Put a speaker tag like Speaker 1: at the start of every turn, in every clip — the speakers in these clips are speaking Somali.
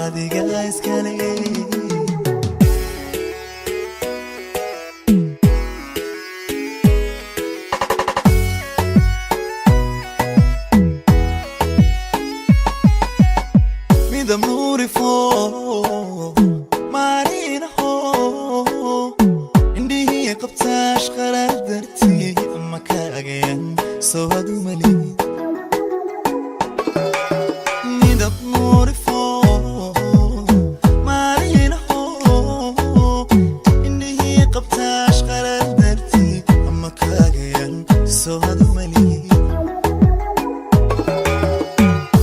Speaker 1: adiga iskale midab nuuri foo maalin hoo indhihii qabtaash qaraar dartii ama kaagayan soo hadu malid midab nuuri foo maalin hoo indhihii qabtaash qaraar dartii ama kaagayan soo hadu malid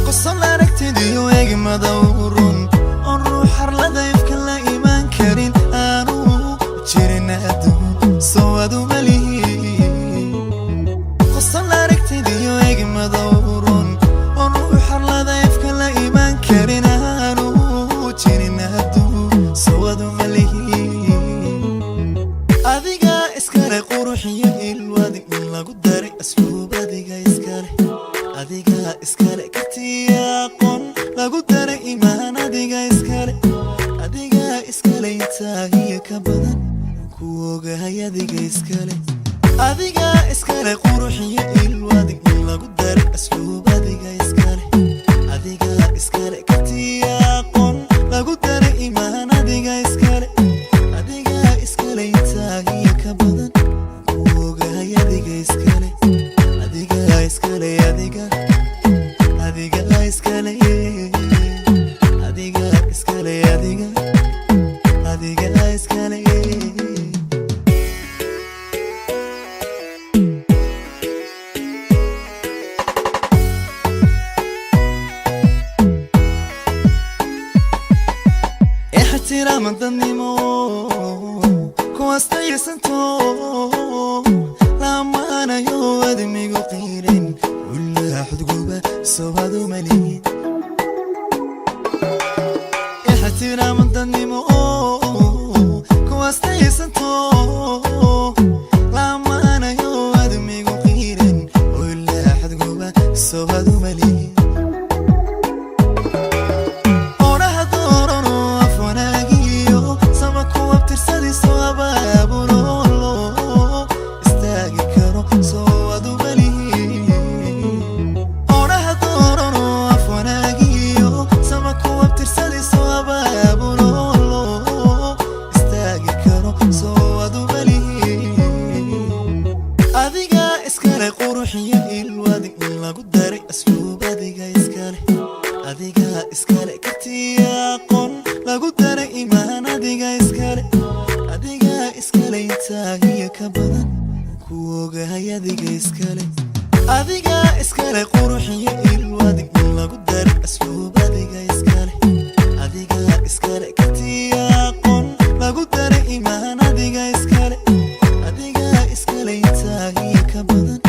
Speaker 1: qosol aragtidiyo madawrun on ruux harlada ifka la iman karin aanu jirin adduun soo adu malihi qosol aragtidiyo eeg madawrun on ruux harlada ifka la iman karin aanu jirin adduun soo adu malihi adiga iskale quruxiyo ilwadi in lagu daray asluub adiga iskale katiyaqon lagu daray imaan adiga iskale intaahiya ka badan ku ogahay adiga iskale quruxiyo ilwadi in lagu daray asluub adiga iskale katiyaqon lagu daray imaan adiga iskale intaahiya ka badan ku ogahay adiga iskale iskale احترام الظنيمو كواستي سنتو لما انا يود ميقو قيرين ولا حد قوبة سوادو مليين احترام الظنيمو كواستي سنتو لما انا يود ميقو قيرين ولا حد قوبة سوادو مليين quruxiyo ilwadi in lagu daray asluub adiga iskale katiyaqon lagu daray imaan adiga iskale intaahiya ka badan ku ogahay adiga iskale quruxiyo ilwadi in lagu daray asluub adiga iskale katiyaqon lagu daray imaan adiga iskale intaahiya ka badan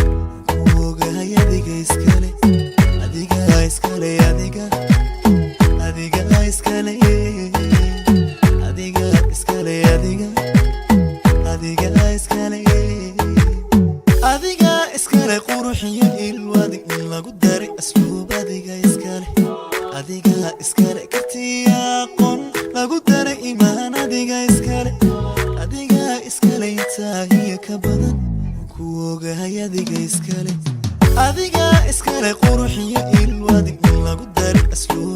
Speaker 1: adiga iskale quruxiyo ilwadi in lagu daray asluub adiga iskale katiyaqon lagu daray imaan adiga iskale intaahiya ka badan ku ogahay adiga iskale quruxiyo ilwadi in lagu daray asluub